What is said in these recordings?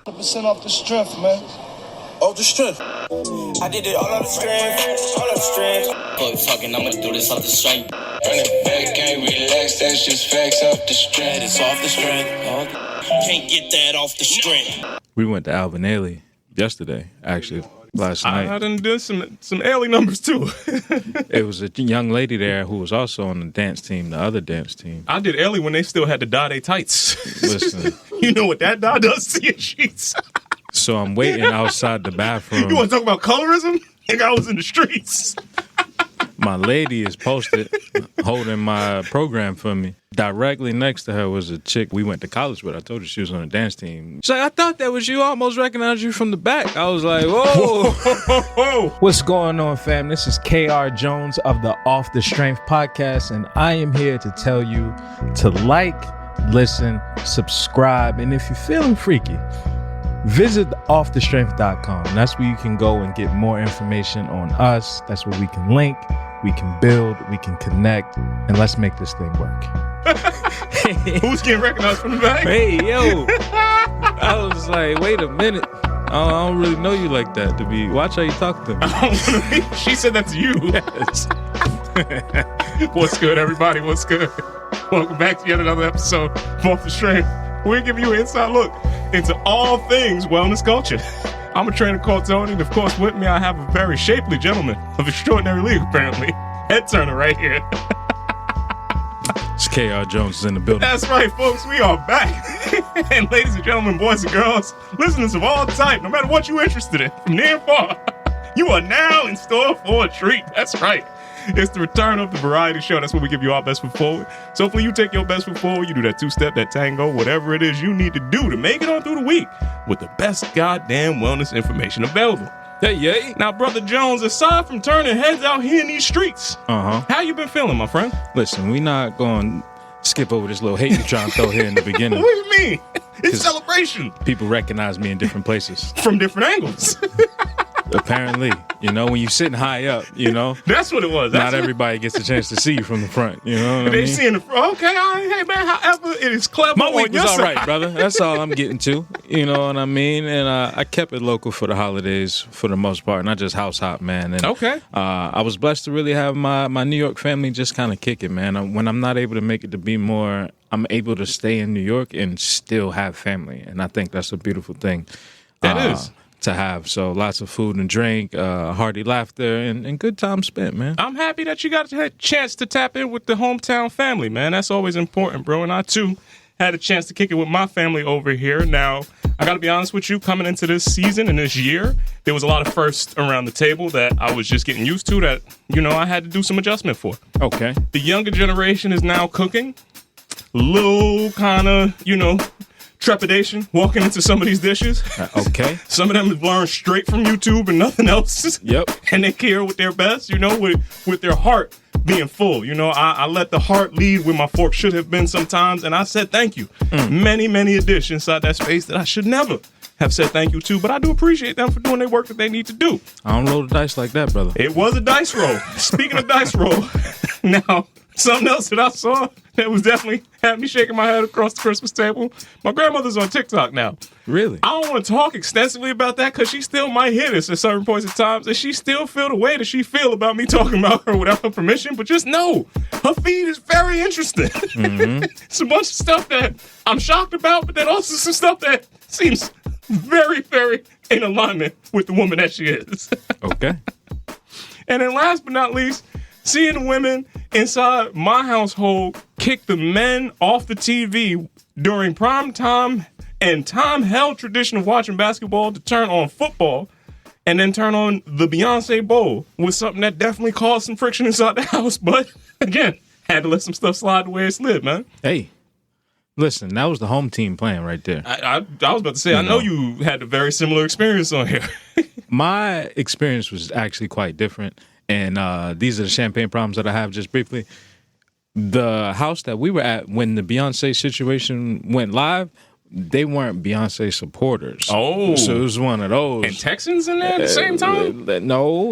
100% off the strength, man. Off the strength. I did it all on the strength, all on the strength. Fuck talking, I'ma do this off the strength. Run it back, can't relax, that's just facts off the strength. It's off the strength. Can't get that off the strength. We went to Alvin Ailey yesterday, actually, last night. I done did some Ailey numbers too. It was a young lady there who was also on the dance team, the other dance team. I did Ailey when they still had to dye their tights. Listen. You know what that dye does to your sheets. So I'm waiting outside the bathroom. You want to talk about colorism? Nigga, I was in the streets. My lady is posted holding my program for me. Directly next to her was a chick we went to college with. I told her she was on a dance team. She's like, I thought that was you. I almost recognized you from the back. I was like, whoa. What's going on, fam? This is KR Jones of the Off the Strength podcast, and I am here to tell you to like, listen, subscribe, and if you're feeling freaky, visit offthestrength.com. That's where you can go and get more information on us. That's where we can link, we can build, we can connect, and let's make this thing work. Who's getting recognized from the back? Hey, yo. I was like, wait a minute. I don't really know you like that. Watch how you talk to me. She said that to you. Yes. What's good, everybody? What's good? Welcome back to yet another episode of Off the Strength. We're giving you an inside look into all things wellness culture. I'm a trainer called Tony, and of course with me I have a very shapely gentleman of extraordinary league, apparently. Head turner right here. It's KR Jones is in the building. That's right, folks. We are back. And ladies and gentlemen, boys and girls, listeners of all type, no matter what you're interested in, from near and far, you are now in store for a treat. That's right. It's the return of the variety show. That's where we give you our best foot forward. So hopefully you take your best foot forward. You do that two-step, that tango, whatever it is you need to do to make it on through the week with the best goddamn wellness information available. Hey. Now, Brother Jones, aside from turning heads out here in these streets, how you been feeling, my friend? Listen, we not going to skip over this little hate you trying to throw here in the beginning. What do you mean? It's celebration. People recognize me in different places. From different angles. Apparently, when you're sitting high up, That's what it was. Not everybody gets a chance to see you from the front. You know what I mean? They see in the front. Okay, all right, hey man. However, it is clever. My week was all side. right, brother. That's all I'm getting to. You know what I mean? And I kept it local for the holidays for the most part, not just house hop, man. And, okay. I was blessed to really have my New York family just kind of kick it, man. When I'm not able to make it to be more, I'm able to stay in New York and still have family, and I think that's a beautiful thing. That is. To have. So lots of food and drink, hearty laughter, and good time spent, man. I'm happy that you got a chance to tap in with the hometown family, man. That's always important, bro. And I, too, had a chance to kick it with my family over here. Now, I got to be honest with you, coming into this season and this year, there was a lot of firsts around the table that I was just getting used to that, I had to do some adjustment for. Okay. The younger generation is now cooking. Little kind of, trepidation walking into some of these dishes. Okay. Some of them have learned straight from YouTube and nothing else. Yep. And they care with their best, with their heart being full. I let the heart lead where my fork should have been sometimes, and I said thank you. Many, many a dish inside that space that I should never have said thank you to, but I do appreciate them for doing their work that they need to do. I don't roll the dice like that, brother. It was a dice roll. Speaking of dice roll, now, something else that I saw that was definitely had me shaking my head across the Christmas table. My grandmother's on TikTok now. Really? I don't want to talk extensively about that because she still might hit us at certain points in times, and she still feel the way that she feel about me talking about her without her permission. But just know, her feed is very interesting. Mm-hmm. It's a bunch of stuff that I'm shocked about, but then also some stuff that seems very, very in alignment with the woman that she is. Okay. And then last but not least, seeing women inside my household kick the men off the TV during prime time and time-held tradition of watching basketball to turn on football and then turn on the Beyoncé Bowl was something that definitely caused some friction inside the house. But, again, had to let some stuff slide the way it slid, man. Hey, listen, that was the home team playing right there. I was about to say, I know you had a very similar experience on here. My experience was actually quite different. And these are the champagne problems that I have just briefly. The house that we were at when the Beyonce situation went live, they weren't Beyonce supporters. Oh. So it was one of those. And Texans in there at the same time? No,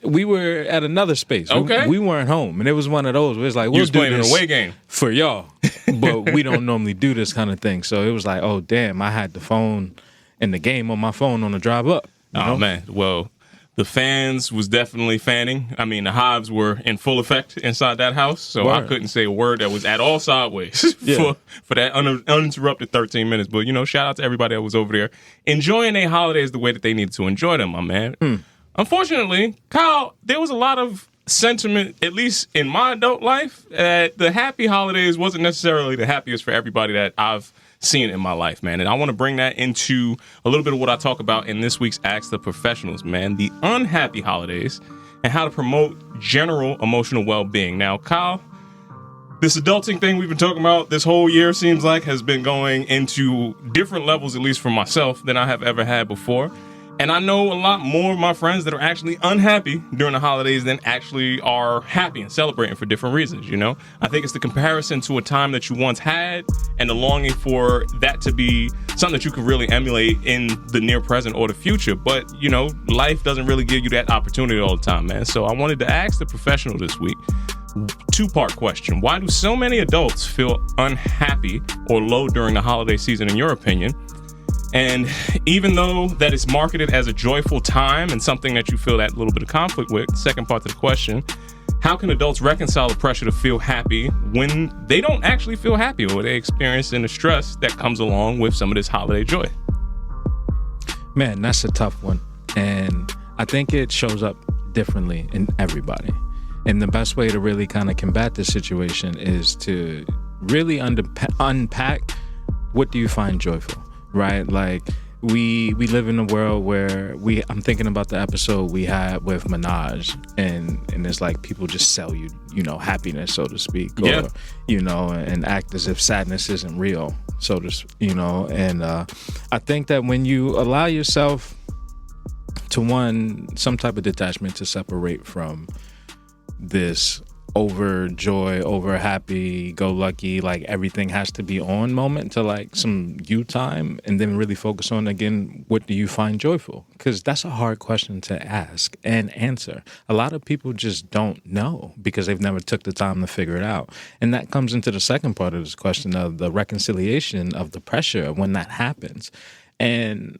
we were at another space. Okay. We weren't home. And it was one of those where it's like, we'll do this an away game for y'all. But we don't normally do this kind of thing. So it was like, oh, damn, I had the phone in the game on my phone on the drive up. You know? Man, well, the fans was definitely fanning. I mean, the hives were in full effect inside that house, so I couldn't say a word that was at all sideways for that uninterrupted 13 minutes. But, shout out to everybody that was over there enjoying their holidays the way that they needed to enjoy them, my man. Unfortunately, Kyle, there was a lot of sentiment, at least in my adult life, that the happy holidays wasn't necessarily the happiest for everybody that I've seen in my life, man. And I want to bring that into a little bit of what I talk about in this week's Ask the Professionals, man. The unhappy holidays and how to promote general emotional well-being. Now, Kyle, this adulting thing we've been talking about this whole year seems like has been going into different levels, at least for myself, than I have ever had before. And I know a lot more of my friends that are actually unhappy during the holidays than actually are happy and celebrating for different reasons, I think it's the comparison to a time that you once had and the longing for that to be something that you can really emulate in the near present or the future. But, life doesn't really give you that opportunity all the time, man. So I wanted to ask the professional this week, two-part question. Why do so many adults feel unhappy or low during the holiday season, in your opinion? And even though that is marketed as a joyful time and something that you feel that little bit of conflict with, second part to the question, how can adults reconcile the pressure to feel happy when they don't actually feel happy or they experience the stress that comes along with some of this holiday joy? Man, that's a tough one. And I think it shows up differently in everybody. And the best way to really kind of combat this situation is to really unpack, what do you find joyful? Right? Like we live in a world where I'm thinking about the episode we had with Minaj and it's like people just sell you, happiness, so to speak, or, and act as if sadness isn't real, so to, and I think that when you allow yourself to some type of detachment to separate from this overjoy, over happy, go lucky, like everything has to be on moment to like some you time, and then really focus on, again, what do you find joyful? Because that's a hard question to ask and answer. A lot of people just don't know because they've never took the time to figure it out. And that comes into the second part of this question of the reconciliation of the pressure when that happens. And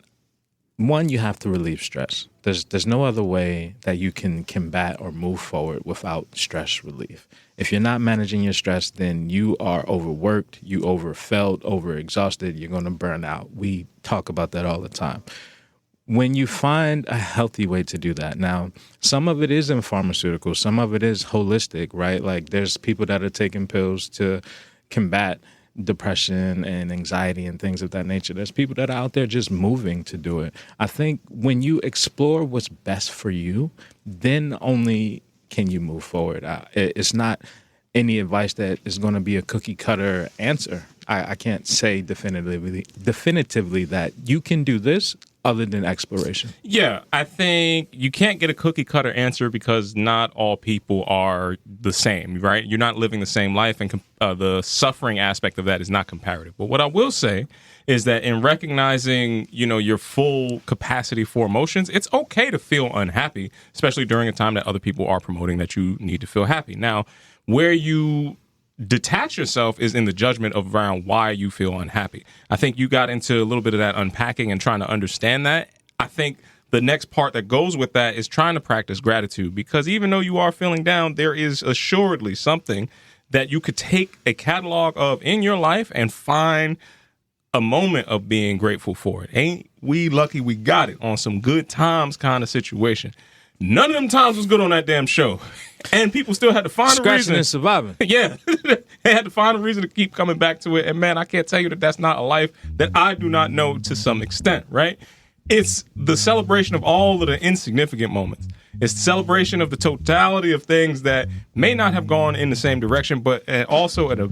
one, you have to relieve stress. There's no other way that you can combat or move forward without stress relief. If you're not managing your stress, then you are overworked, you overfelt, overexhausted, you're going to burn out. We talk about that all the time. When you find a healthy way to do that, now, some of it is in pharmaceuticals, some of it is holistic, right? Like there's people that are taking pills to combat depression and anxiety and things of that nature. There's people that are out there just moving to do it. I think when you explore what's best for you, then only can you move forward. It's not any advice that is going to be a cookie cutter answer. I can't say definitively that you can do this other than exploration. Yeah, I think you can't get a cookie cutter answer because not all people are the same, right? You're not living the same life, and the suffering aspect of that is not comparative. But what I will say is that in recognizing, your full capacity for emotions, it's okay to feel unhappy, especially during a time that other people are promoting that you need to feel happy. Now, where you detach yourself is in the judgment of around why you feel unhappy. I think you got into a little bit of that unpacking and trying to understand that. I think the next part that goes with that is trying to practice gratitude, because even though you are feeling down, there is assuredly something that you could take a catalog of in your life and find a moment of being grateful for it. Ain't we lucky we got it on some good times kind of situation. None of them times was good on that damn show. And people still had to find a reason. Scratching and surviving. Yeah. They had to find a reason to keep coming back to it. And man, I can't tell you that that's not a life that I do not know to some extent, right? It's the celebration of all of the insignificant moments. It's the celebration of the totality of things that may not have gone in the same direction, but also at a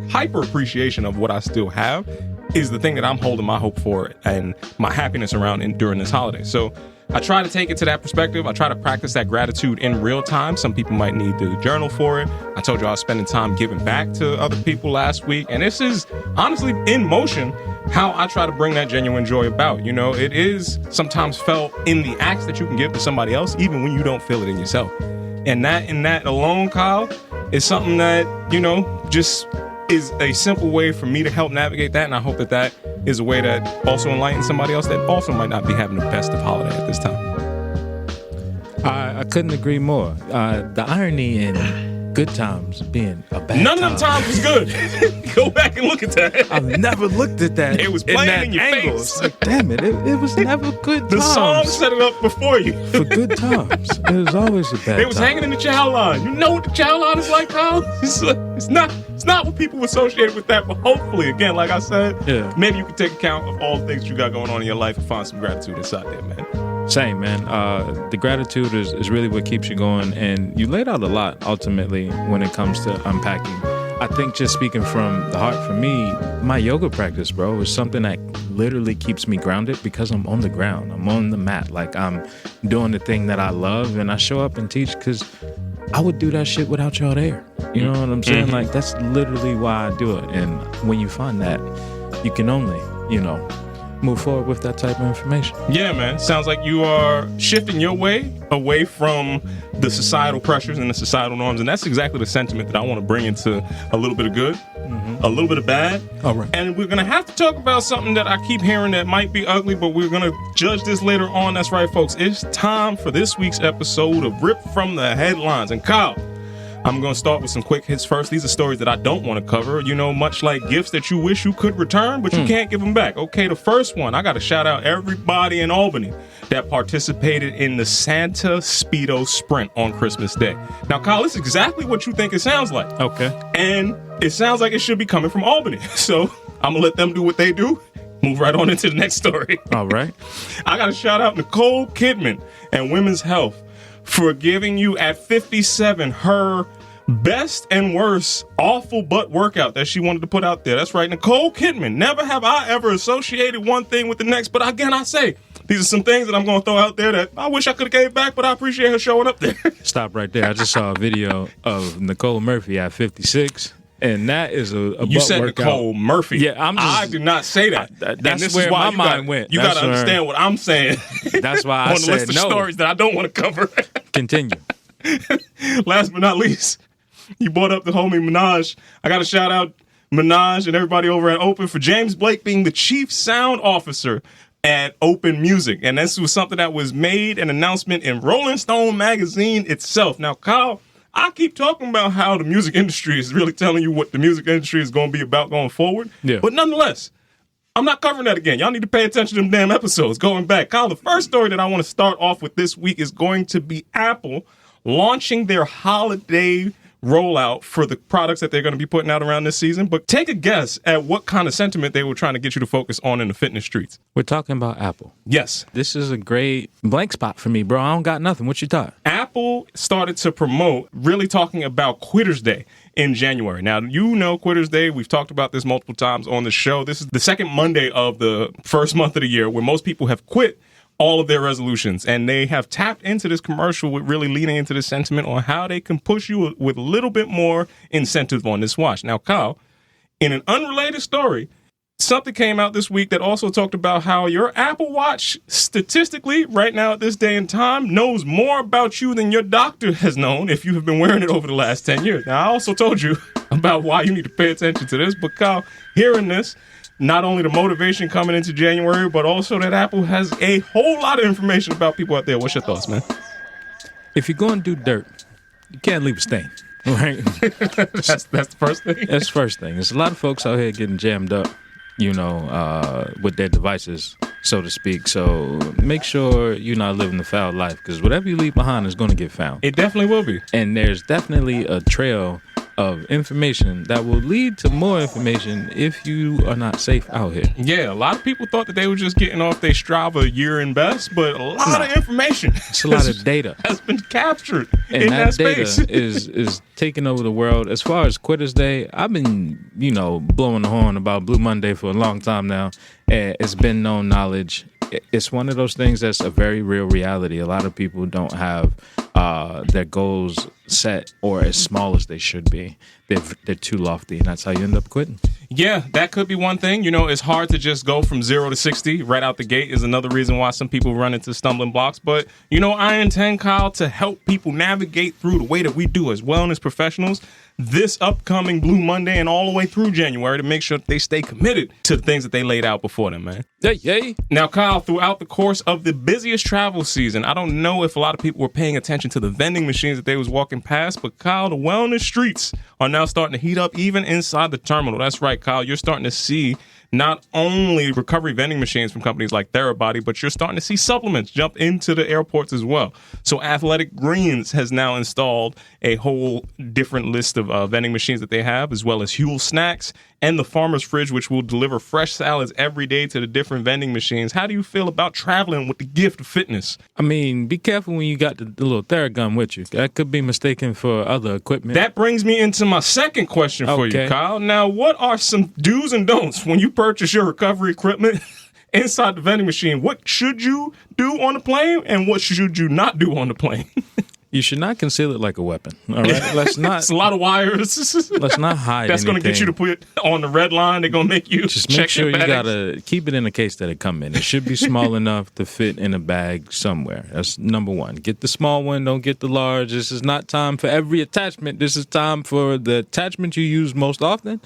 hyper appreciation of what I still have is the thing that I'm holding my hope for and my happiness around during this holiday. So I try to take it to that perspective. I try to practice that gratitude in real time. Some people might need to journal for it. I told you I was spending time giving back to other people last week. And this is honestly in motion how I try to bring that genuine joy about. It is sometimes felt in the acts that you can give to somebody else, even when you don't feel it in yourself. And that alone, Kyle, is something that, just is a simple way for me to help navigate that. And I hope that is a way that also enlightens somebody else that also might not be having the best of holiday at this time. I couldn't agree more. The irony in good times being a bad None of them times was good. Go back and look at that. I've never looked at that. It was playing in your angle. face. Like, damn it, it was never good times. The song set it up before you. For good times. It was always a bad It was hanging in the child line. You know what the child line is like, Kyle? It's not what people associate with that, but hopefully, again, like I said, maybe you can take account of all the things you got going on in your life and find some gratitude inside there, man. Same, man. The gratitude is really what keeps you going, and you laid out a lot ultimately when it comes to unpacking. I think just speaking from the heart, for me, my yoga practice, bro, is something that literally keeps me grounded because I'm on the ground. I'm on the mat. Like, I'm doing the thing that I love, and I show up and teach because I would do that shit without y'all there. You know what I'm saying? Mm-hmm. Like, that's literally why I do it. And when you find that, you can only, move forward with that type of information. Yeah, man. Sounds like you are shifting your way away from the societal pressures and the societal norms. And that's exactly the sentiment that I want to bring into a little bit of good, a little bit of bad. All right. And we're going to have to talk about something that I keep hearing that might be ugly, but we're going to judge this later on. That's right, folks. It's time for this week's episode of Rip from the Headlines. And Kyle, I'm going to start with some quick hits first. These are stories that I don't want to cover, much like gifts that you wish you could return, but you can't give them back. Okay, the first one, I got to shout out everybody in Albany that participated in the Santa Speedo Sprint on Christmas Day. Now, Kyle, this is exactly what you think it sounds like. Okay. And it sounds like it should be coming from Albany. So I'm going to let them do what they do. Move right on into the next story. All right. I got to shout out Nicole Kidman and Women's Health for giving you at 57 her best and worst awful butt workout that she wanted to put out there. That's right, Nicole Kidman. Never have I ever associated one thing with the next, but again, I say, these are some things that I'm going to throw out there that I wish I could have gave back, but I appreciate her showing up there. Stop right there. I just saw a video of Nicole Murphy at 56. And that is a you butt said workout. Nicole Murphy. Yeah, I did not say that. That's where my mind went. You got to understand what I'm saying. That's why I on the said list of no. stories that I don't want to cover. Continue. Last but not least, you brought up the homie Minaj. I got to shout out Minaj and everybody over at Open for James Blake being the chief sound officer at Open Music. And this was something that was made an announcement in Rolling Stone magazine itself. Now, Kyle, I keep talking about how the music industry is really telling you what the music industry is going to be about going forward. Yeah. But nonetheless, I'm not covering that again. Y'all need to pay attention to them damn episodes going back. Kyle, the first story that I want to start off with this week is going to be Apple launching their holiday rollout for the products that they're going to be putting out around this season. But take a guess at what kind of sentiment they were trying to get you to focus on in the fitness streets. We're talking about Apple. Yes. This is a great blank spot for me, bro. I don't got nothing. What you thought? Apple started to promote really talking about Quitter's Day in January. Now, Quitter's Day, we've talked about this multiple times on the show. This is the second Monday of the first month of the year where most people have quit all of their resolutions, and they have tapped into this commercial with really leaning into the sentiment on how they can push you with a little bit more incentive on this watch. Now, Kyle, in an unrelated story, something came out this week that also talked about how your Apple Watch, statistically, right now at this day and time, knows more about you than your doctor has known if you have been wearing it over the last 10 years. Now, I also told you about why you need to pay attention to this, but Kyle, hearing this, not only the motivation coming into January, but also that Apple has a whole lot of information about people out there. What's your thoughts, man? If you're going to do dirt, you can't leave a stain, right? That's the first thing? That's the first thing. There's a lot of folks out here getting jammed up, with their devices, so to speak. So make sure you're not living the foul life, because whatever you leave behind is going to get found. It definitely will be. And there's definitely a trail of information that will lead to more information if you are not safe out here. Yeah, a lot of people thought that they were just getting off their Strava year in best, but a lot of information. It's a lot of data has been captured and in that that data space. is taking over the world. As far as Quitter's Day, I've been, blowing the horn about Blue Monday for a long time now. It's been known knowledge. It's one of those things that's a very real reality. A lot of people don't have their goals set or as small as they should be. They're too lofty, and that's how you end up quitting. Yeah, that could be one thing. You know, it's hard to just go from 0 to 60 right out the gate is another reason why some people run into stumbling blocks. But, you know, I intend, Kyle, to help people navigate through the way that we do as wellness professionals this upcoming Blue Monday and all the way through January to make sure that they stay committed to the things that they laid out before them, man. Yay. Now, Kyle, throughout the course of the busiest travel season, I don't know if a lot of people were paying attention to the vending machines that they was walking past, but Kyle, the wellness streets are now starting to heat up even inside the terminal. That's right, Kyle. You're starting to see not only recovery vending machines from companies like Therabody, but you're starting to see supplements jump into the airports as well. So Athletic Greens has now installed a whole different list of vending machines that they have, as well as Huel Snacks and the Farmer's Fridge, which will deliver fresh salads every day to the different vending machines. How do you feel about traveling with the gift of fitness? I mean, be careful when you got the little Theragun with you. That could be mistaken for other equipment. That brings me into my second question for you, Kyle. Now, what are some do's and don'ts when you purchase your recovery equipment inside the vending machine? What should you do on the plane, and what should you not do on the plane? You should not conceal it like a weapon. All right, let's not. It's a lot of wires. Let's not hide. That's going to get you to put on the red line. They're going to make you just check make sure your you bags. gotta keep it in the case that it come in. It should be small enough to fit in a bag somewhere. That's number one. Get the small one. Don't get the large. This is not time for every attachment. This is time for the attachment you use most often.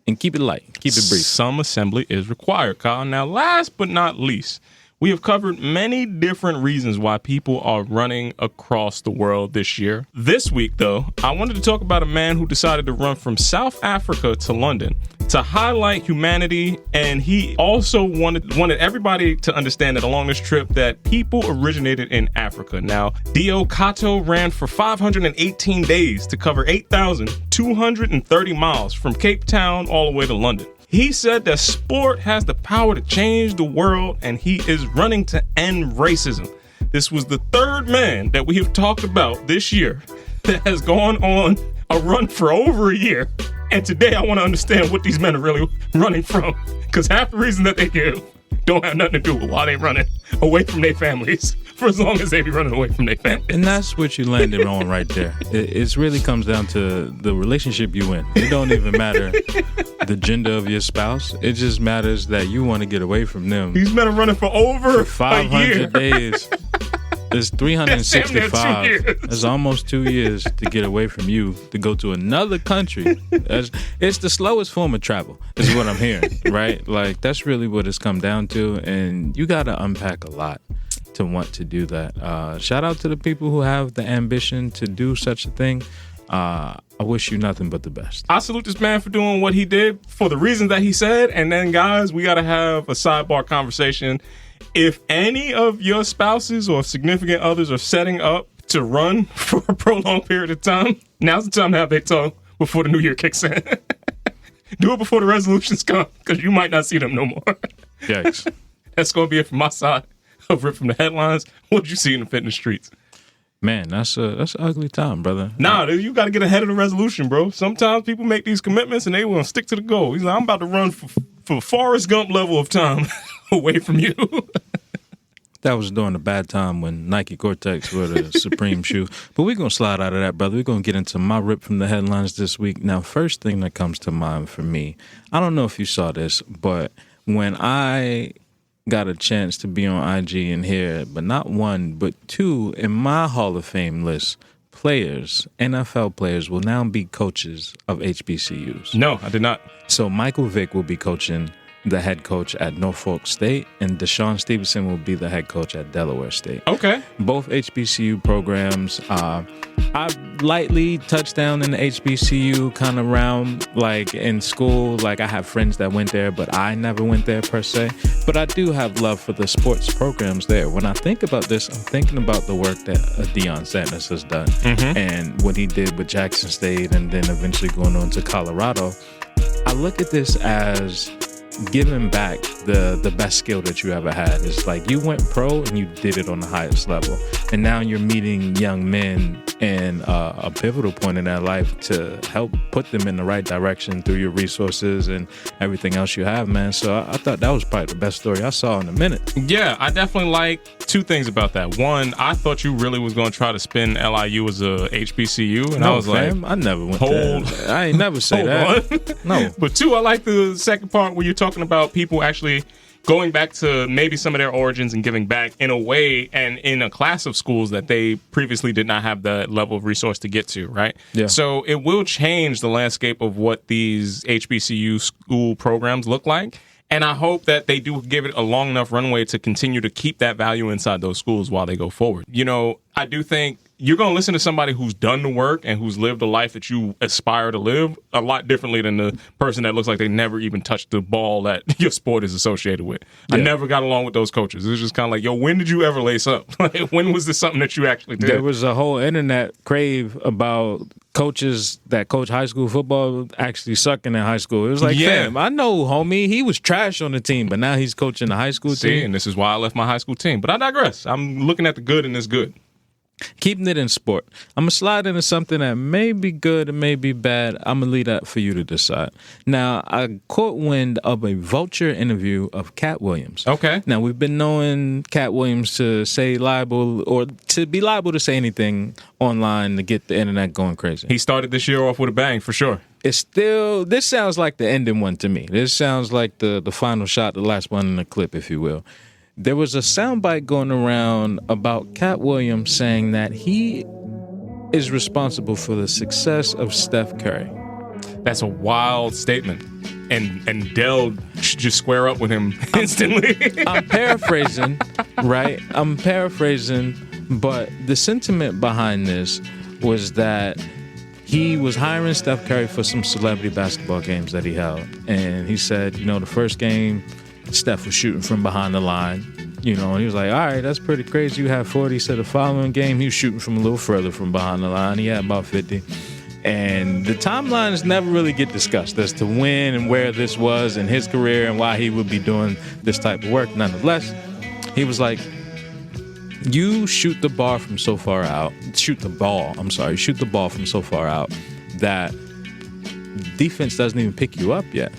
And keep it light. Keep it brief. Some assembly is required, Kyle. Now, last but not least, we have covered many different reasons why people are running across the world this year. This week, though, I wanted to talk about a man who decided to run from South Africa to London to highlight humanity, and he also wanted everybody to understand that along this trip that people originated in Africa. Now, Dio Kato ran for 518 days to cover 8,230 miles from Cape Town all the way to London. He said that sport has the power to change the world, and he is running to end racism. This was the third man that we have talked about this year that has gone on a run for over a year. And today I want to understand what these men are really running from, because half the reason that they give don't have nothing to do with why they running away from their families for as long as they be running away from their families. And that's what you landed on right there. It really comes down to the relationship you in. It don't even matter the gender of your spouse. It just matters that you want to get away from them. These men are running for over 500 days. It's 365. That's almost 2 years to get away from you to go to another country. It's the slowest form of travel, is what I'm hearing, right? Like, that's really what it's come down to, and you got to unpack a lot to want to do that. Shout out to the people who have the ambition to do such a thing. I wish you nothing but the best. I salute this man for doing what he did for the reasons that he said. And then, guys, we got to have a sidebar conversation. If any of your spouses or significant others are setting up to run for a prolonged period of time, now's the time to have their tongue before the new year kicks in. Do it before the resolutions come, because you might not see them no more. Yikes. That's going to be it from my side of Rip from the Headlines. What did you see in the fitness streets? Man, that's an ugly time, brother. Nah, you got to get ahead of the resolution, bro. Sometimes people make these commitments and they want to stick to the goal. He's like, I'm about to run for Forrest Gump level of time away from you. That was during the bad time when Nike Cortex were the supreme shoe. But we're going to slide out of that, brother. We're going to get into my Rip from the Headlines this week. Now, first thing that comes to mind for me, I don't know if you saw this, but when I got a chance to be on IG and hear, but not one, but two in my Hall of Fame list, players, NFL players will now be coaches of HBCUs. No, I did not. So Michael Vick will be coaching the head coach at Norfolk State, and Deshaun Stevenson will be the head coach at Delaware State. Okay. Both HBCU programs. I lightly touched down in the HBCU kind of realm, like in school. Like I have friends that went there, but I never went there per se. But I do have love for the sports programs there. When I think about this, I'm thinking about the work that Deion Sanders has done and what he did with Jackson State and then eventually going on to Colorado. I look at this as giving back the best skill that you ever had. It's like you went pro and you did it on the highest level, and now you're meeting young men in a pivotal point in their life to help put them in the right direction through your resources and everything else you have, man. So I thought that was probably the best story I saw in a minute. Yeah, I definitely like two things about that. One, I thought you really was going to try to spin LIU as a HBCU, and No, I was fam, like, I never went hold- there. I ain't never say hold that. on. No. But two, I like the second part where you're talking about people actually going back to maybe some of their origins and giving back in a way and in a class of schools that they previously did not have the level of resource to get to, right? Yeah. So it will change the landscape of what these HBCU school programs look like. And I hope that they do give it a long enough runway to continue to keep that value inside those schools while they go forward. You know, I do think you're going to listen to somebody who's done the work and who's lived a life that you aspire to live a lot differently than the person that looks like they never even touched the ball that your sport is associated with. Yeah. I never got along with those coaches. It was just kind of like, yo, when did you ever lace up? Like, when was this something that you actually did? There was a whole internet crave about coaches that coach high school football actually sucking in high school. It was like, fam, I know, homie, he was trash on the team, but now he's coaching the high school team. And this is why I left my high school team. But I digress. I'm looking at the good in this good. Keeping it in sport. I'm going to slide into something that may be good and may be bad. I'm going to leave that for you to decide. Now, I caught wind of a Vulture interview of Cat Williams. Okay. Now, we've been knowing Cat Williams to say liable or to be liable to say anything online to get the internet going crazy. He started this year off with a bang, for sure. It's still, this sounds like the ending one to me. This sounds like the final shot, the last one in the clip, if you will. There was a soundbite going around about Cat Williams saying that he is responsible for the success of Steph Curry. That's a wild statement. And Dell should just square up with him instantly. I'm paraphrasing, right? I'm paraphrasing, but the sentiment behind this was that he was hiring Steph Curry for some celebrity basketball games that he held. And he said, you know, the first game, Steph was shooting from behind the line, you know, and he was like, all right, that's pretty crazy. You have 40. So the following game, he was shooting from a little further from behind the line. He had about 50. And the timelines never really get discussed as to when and where this was in his career and why he would be doing this type of work. Nonetheless, he was like, you shoot the ball from so far out that defense doesn't even pick you up yet.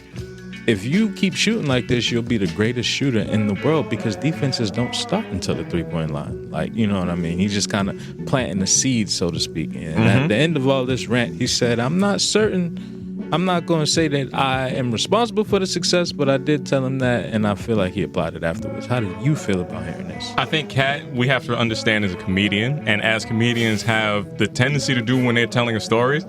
If you keep shooting like this, you'll be the greatest shooter in the world because defenses don't start until the three-point line. Like, you know what I mean? He's just kind of planting the seeds, so to speak. And at the end of all this rant, he said, I'm not certain. I'm not going to say that I am responsible for the success, but I did tell him that, and I feel like he applied it afterwards. How do you feel about hearing this? I think Cat, we have to understand as a comedian, and as comedians have the tendency to do when they're telling a story,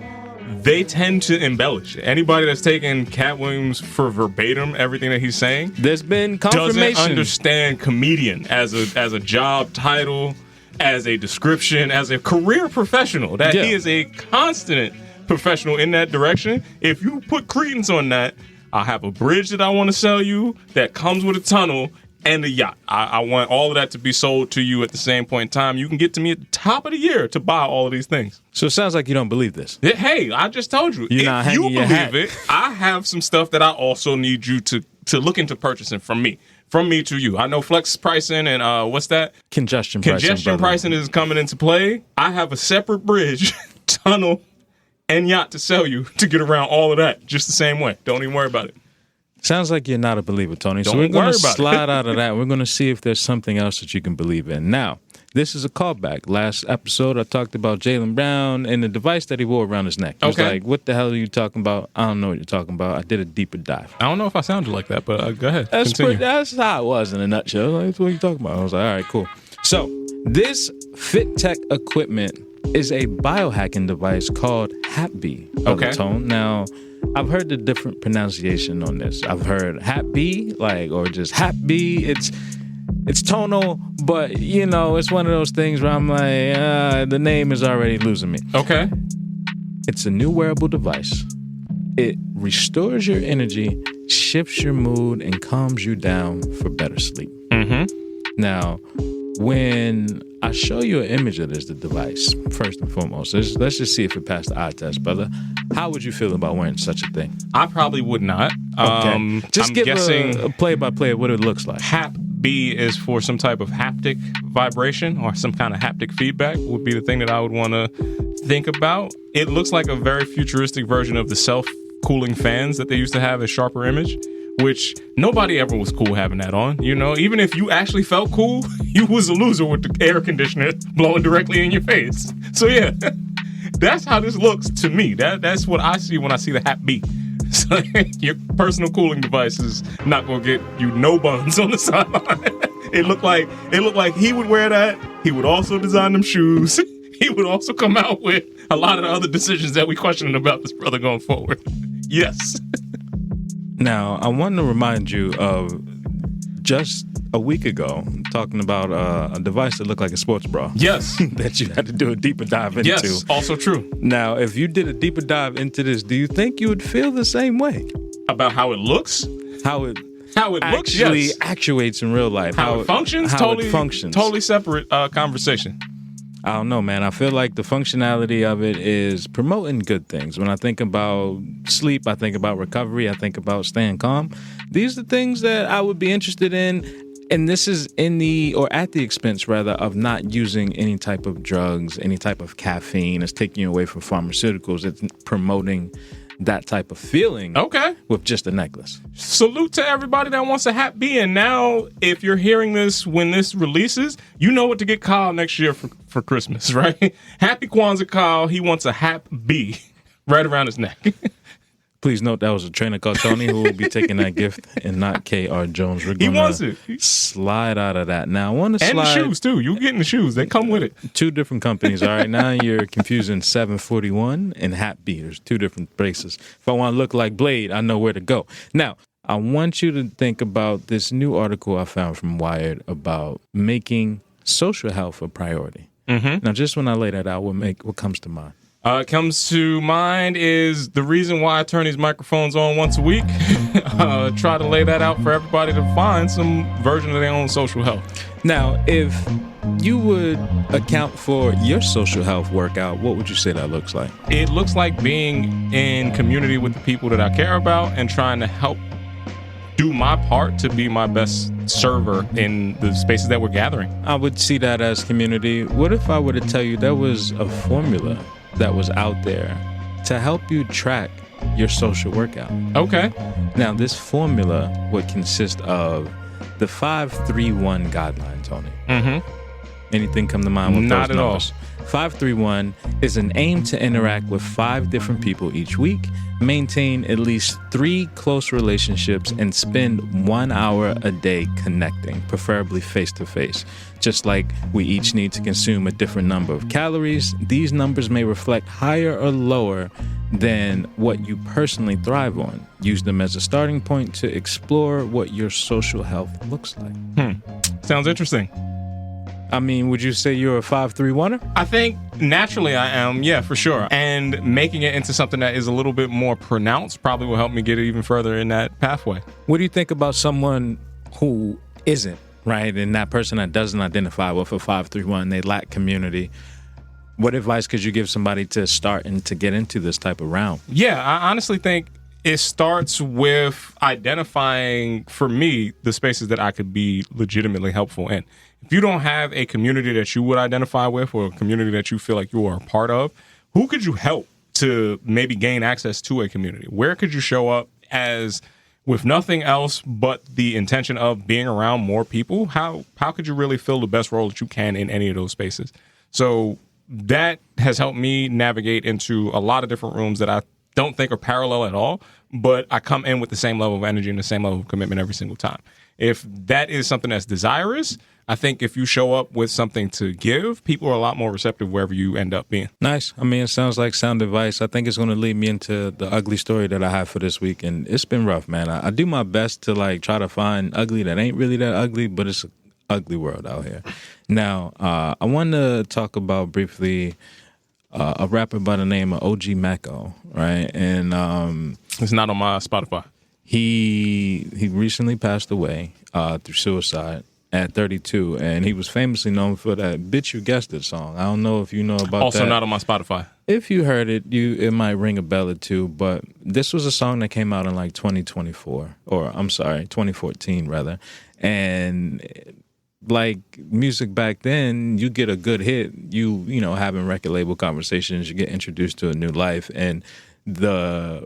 they tend to embellish. Anybody that's taking Cat Williams for verbatim everything that he's saying, there's been confirmation. Doesn't understand comedian as a job title, as a description, as a career professional. That he is a constant professional in that direction. If you put credence on that, I have a bridge that I want to sell you that comes with a tunnel and a yacht. I want all of that to be sold to you at the same point in time. You can get to me at the top of the year to buy all of these things. So it sounds like you don't believe this. Hey, I just told you. If you believe it, I have some stuff that I also need you to look into purchasing from me. From me to you. I know flex pricing and what's that? Congestion pricing is coming into play. I have a separate bridge, tunnel, and yacht to sell you to get around all of that just the same way. Don't even worry about it. Sounds like you're not a believer, Tony. So we're going to slide out of that. We're going to see if there's something else that you can believe in. Now, this is a callback. Last episode, I talked about Jaylen Brown and the device that he wore around his neck. I was like, what the hell are you talking about? I don't know what you're talking about. I did a deeper dive. I don't know if I sounded like that, but go ahead. That's how it was in a nutshell. Like, what are you talking about? I was like, all right, cool. So this Fit Tech equipment is a biohacking device called Happy. Okay. Tone. Now, I've heard the different pronunciation on this. I've heard Happy, or just Happy. It's tonal, but you know, it's one of those things where I'm like, the name is already losing me. Okay. It's a new wearable device. It restores your energy, shifts your mood, and calms you down for better sleep. Mm-hmm. Now, when I I show you an image of the device, first and foremost. Let's just see if it passed the eye test, brother. How would you feel about wearing such a thing? I probably would not. Okay. Just I'm give guessing a play-by-play of what it looks like. Hap B is for some type of haptic vibration or some kind of haptic feedback would be the thing that I would want to think about. It looks like a very futuristic version of the self-cooling fans that they used to have as Sharper Image, which nobody ever was cool having that on. You know, even if you actually felt cool, you was a loser with the air conditioner blowing directly in your face. So yeah, that's how this looks to me. That's what I see when I see the Hap B. So your personal cooling device is not gonna get you no buns on the sideline. It looked like he would wear that. He would also design them shoes. He would also come out with a lot of the other decisions that we questioning about this brother going forward. Yes. Now, I want to remind you of just a week ago, talking about a device that looked like a sports bra. Yes. That you had to do a deeper dive into. Yes, also true. Now, if you did a deeper dive into this, do you think you would feel the same way? About how it looks? How it looks, actually yes. actuates in real life. How it functions? It functions. Totally separate conversation. I don't know, man. I feel like the functionality of it is promoting good things. When I think about sleep, I think about recovery, I think about staying calm. These are things that I would be interested in. And this is at the expense, rather, of not using any type of drugs, any type of caffeine. It's taking you away from pharmaceuticals. It's promoting that type of feeling. Okay. With just a necklace. Salute to everybody that wants a Hap B. And now, if you're hearing this when this releases, you know what to get Kyle next year for Christmas, right? Happy Kwanzaa, Kyle. He wants a Hap B right around his neck. Please note that was a trainer called Tony who will be taking that gift and not K.R. Jones. We're He wants it. Slide out of that. Now, I want to slide. And the shoes, too. You getting the shoes. They come with it. Two different companies. All right. Now you're confusing 741 and Hap B. There's two different braces. If I want to look like Blade, I know where to go. Now, I want you to think about this new article I found from Wired about making social health a priority. Mm-hmm. Now, just when I lay that out, what comes to mind? Comes to mind is the reason why I turn these microphones on once a week. Try to lay that out for everybody to find some version of their own social health. Now, if you would account for your social health workout, what would you say that looks like? It looks like being in community with the people that I care about and trying to help do my part to be my best server in the spaces that we're gathering. I would see that as community. What if I were to tell you there was a formula that was out there to help you track your social workout? Okay. Now, this formula would consist of the 5-3-1 guideline, Tony. Mm-hmm. Anything come to mind with Not those at numbers? 5-3-1 is an aim to interact with 5 different people each week, maintain at least 3 close relationships, and spend 1 hour a day connecting, preferably face-to-face. Just like we each need to consume a different number of calories, these numbers may reflect higher or lower than what you personally thrive on. Use them as a starting point to explore what your social health looks like. Sounds interesting. I mean, would you say you're a 5-3-1er? I think naturally I am, yeah, for sure. And making it into something that is a little bit more pronounced probably will help me get it even further in that pathway. What do you think about someone who isn't, right? And that person that doesn't identify with a 5-3-1, they lack community. What advice could you give somebody to start and to get into this type of round? Yeah, I honestly think it starts with identifying, for me, the spaces that I could be legitimately helpful in. If you don't have a community that you would identify with or a community that you feel like you are a part of, who could you help to maybe gain access to a community? Where could you show up as with nothing else but the intention of being around more people? How could you really fill the best role that you can in any of those spaces? So that has helped me navigate into a lot of different rooms that I don't think are parallel at all, but I come in with the same level of energy and the same level of commitment every single time. If that is something that's desirous, I think if you show up with something to give, people are a lot more receptive wherever you end up being. Nice. I mean, it sounds like sound advice. I think it's going to lead me into the ugly story that I have for this week, and it's been rough, man. I do my best to try to find ugly that ain't really that ugly, but it's an ugly world out here. Now, I want to talk about briefly a rapper by the name of OG Mako, right? And it's not on my Spotify. He recently passed away through suicide. at 32, and he was famously known for that "Bitch You Guessed It" song. I don't know if you know about Also that. not on my Spotify. If you heard it, it might ring a bell or two, but this was a song that came out in like 2014 rather. And like music back then, you get a good hit, you know, having record label conversations, you get introduced to a new life, and the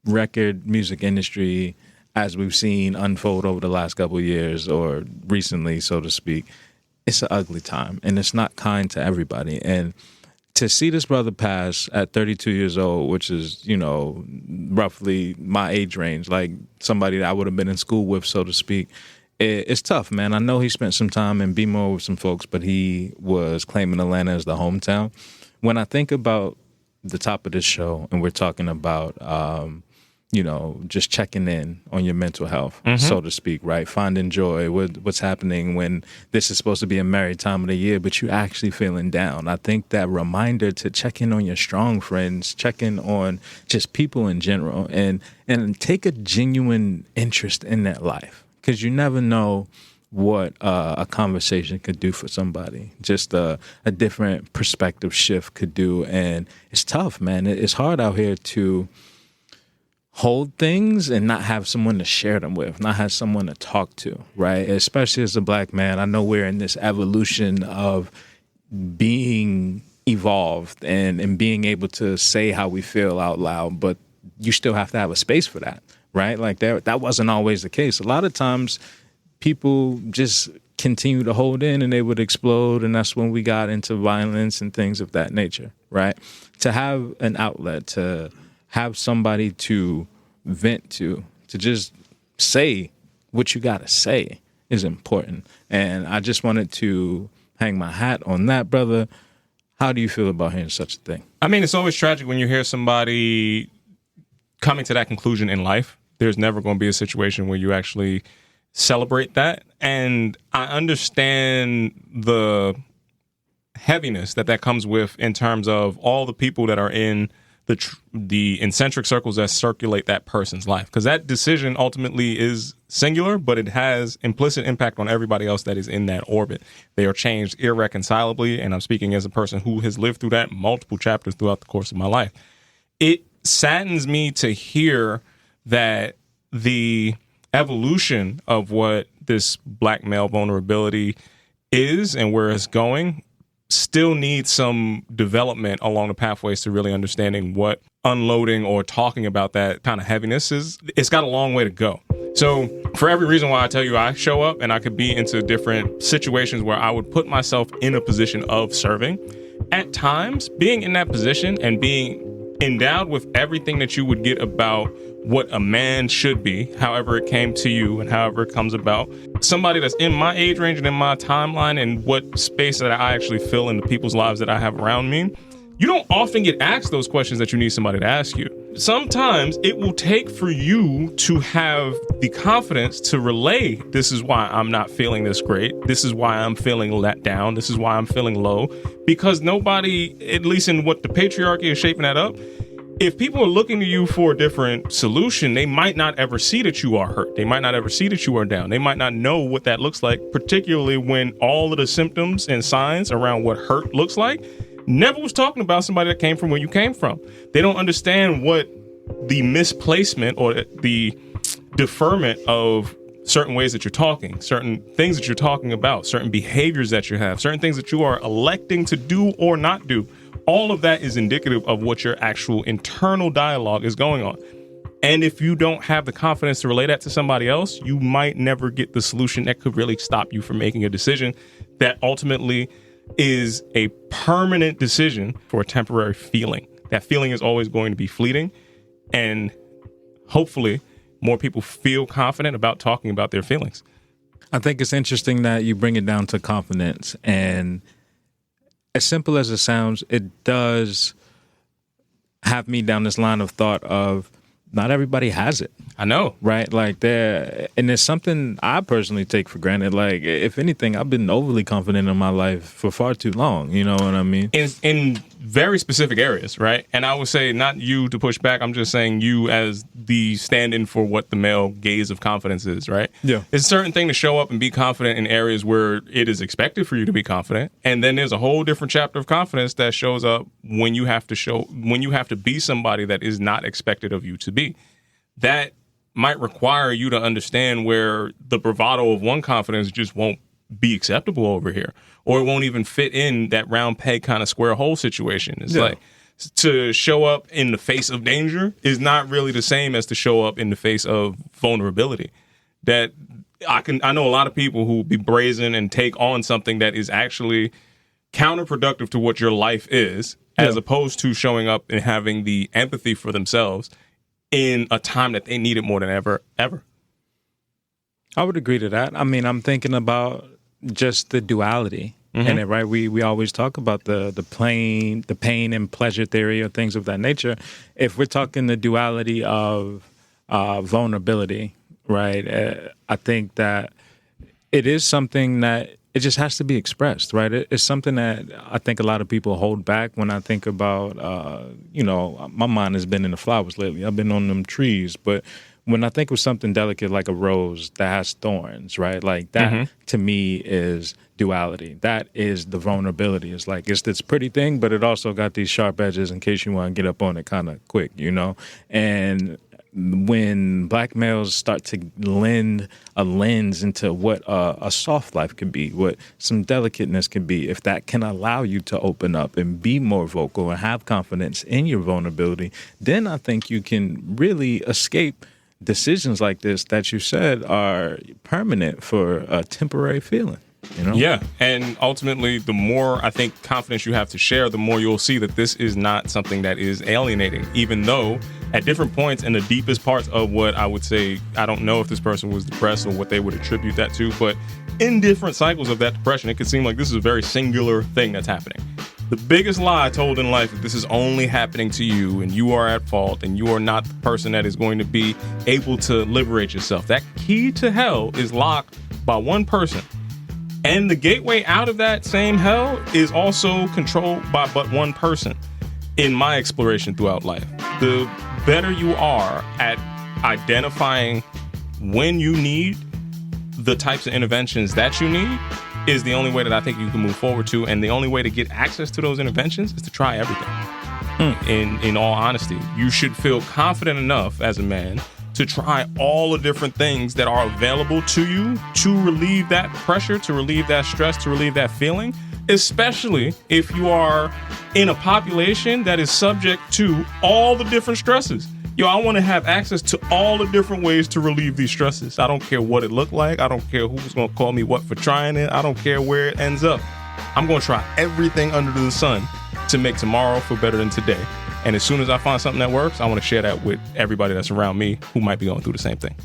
record music industry, as we've seen unfold over the last couple of years or recently, so to speak, it's an ugly time and it's not kind to everybody. And to see this brother pass at 32 years old, which is, you know, roughly my age range, like somebody that I would have been in school with, so to speak, it's tough, man. I know he spent some time in B-Mode with some folks, but he was claiming Atlanta as the hometown. When I think about the top of this show and we're talking about, you know, just checking in on your mental health, so to speak, right? Finding joy with what's happening when this is supposed to be a merry time of the year, but you're actually feeling down. I think that reminder to check in on your strong friends, check in on just people in general, and take a genuine interest in that life, because you never know what a conversation could do for somebody. Just a different perspective shift could do. And it's tough, man. It's hard out here to hold things and not have someone to share them with, not have someone to talk to, right? Especially as a black man, I know we're in this evolution of being evolved and being able to say how we feel out loud, but you still have to have a space for that, right? Like that wasn't always the case. A lot of times people just continue to hold in and they would explode, and that's when we got into violence and things of that nature, right? To have an outlet, to have somebody to vent to just say what you got to say is important. And I just wanted to hang my hat on that, brother. How do you feel about hearing such a thing? I mean, it's always tragic when you hear somebody coming to that conclusion in life. There's never going to be a situation where you actually celebrate that. And I understand the heaviness that comes with in terms of all the people that are in the eccentric circles that circulate that person's life, because that decision ultimately is singular, but it has implicit impact on everybody else that is in that orbit. They are changed irreconcilably, and I'm speaking as a person who has lived through that multiple chapters throughout the course of my life. It saddens me to hear that the evolution of what this black male vulnerability is and where it's going still needs some development along the pathways to really understanding what unloading or talking about that kind of heaviness is. It's got a long way to go. So for every reason why I tell you I show up and I could be into different situations where I would put myself in a position of serving, at times being in that position and being endowed with everything that you would get about what a man should be, however it came to you and however it comes about, somebody that's in my age range and in my timeline and what space that I actually fill in the people's lives that I have around me, you don't often get asked those questions that you need somebody to ask you. Sometimes it will take for you to have the confidence to relay, this is why I'm not feeling this great. This is why I'm feeling let down. This is why I'm feeling low. Because nobody, at least in what the patriarchy is shaping that up, if people are looking to you for a different solution, they might not ever see that you are hurt. They might not ever see that you are down. They might not know what that looks like, particularly when all of the symptoms and signs around what hurt looks like never was talking about somebody that came from where you came from. They don't understand what the misplacement or the deferment of certain ways that you're talking, certain things that you're talking about, certain behaviors that you have, certain things that you are electing to do or not do. All of that is indicative of what your actual internal dialogue is going on. And if you don't have the confidence to relay that to somebody else, you might never get the solution that could really stop you from making a decision that ultimately is a permanent decision for a temporary feeling. That feeling is always going to be fleeting. And hopefully more people feel confident about talking about their feelings. I think it's interesting that you bring it down to confidence, and as simple as it sounds, it does have me down this line of thought of not everybody has it. I know. Right? Like and it's something I personally take for granted. Like, if anything, I've been overly confident in my life for far too long. You know what I mean? In very specific areas, right? And I would say not you to push back. I'm just saying you as the stand-in for what the male gaze of confidence is, right? Yeah. It's a certain thing to show up and be confident in areas where it is expected for you to be confident. And then there's a whole different chapter of confidence that shows up when you have to be somebody that is not expected of you to be. That might require you to understand where the bravado of one confidence just won't be acceptable over here, or it won't even fit in that round peg kind of square hole situation. It's like to show up in the face of danger is not really the same as to show up in the face of vulnerability. That I know a lot of people who be brazen and take on something that is actually counterproductive to what your life is, as opposed to showing up and having the empathy for themselves in a time that they need it more than ever. I would agree to that. I mean, I'm thinking about just the duality in it, right? We always talk about the pain and pleasure theory or things of that nature. If we're talking the duality of vulnerability, right? I think that it is something that it just has to be expressed, right? It's something that I think a lot of people hold back when I think about, my mind has been in the flowers lately. I've been on them trees. But when I think of something delicate like a rose that has thorns, right? Like that to me is duality. That is the vulnerability. It's like it's this pretty thing, but it also got these sharp edges in case you want to get up on it kind of quick, And when black males start to lend a lens into what a soft life could be, what some delicateness can be, if that can allow you to open up and be more vocal and have confidence in your vulnerability, then I think you can really escape decisions like this that you said are permanent for a temporary feeling. Yeah, and ultimately, the more I think confidence you have to share, the more you'll see that this is not something that is alienating, even though at different points in the deepest parts of what I would say, I don't know if this person was depressed or what they would attribute that to, but in different cycles of that depression, it could seem like this is a very singular thing that's happening. The biggest lie told in life is this is only happening to you and you are at fault and you are not the person that is going to be able to liberate yourself. That key to hell is locked by one person. And the gateway out of that same hell is also controlled by but one person in my exploration throughout life. The better you are at identifying when you need the types of interventions that you need is the only way that I think you can move forward to. And the only way to get access to those interventions is to try everything. In all honesty, you should feel confident enough as a man to try all the different things that are available to you to relieve that pressure, to relieve that stress, to relieve that feeling, especially if you are in a population that is subject to all the different stresses. I want to have access to all the different ways to relieve these stresses. I don't care what it looked like. I don't care who's going to call me what for trying it. I don't care where it ends up. I'm going to try everything under the sun to make tomorrow feel better than today. And as soon as I find something that works, I want to share that with everybody that's around me who might be going through the same thing.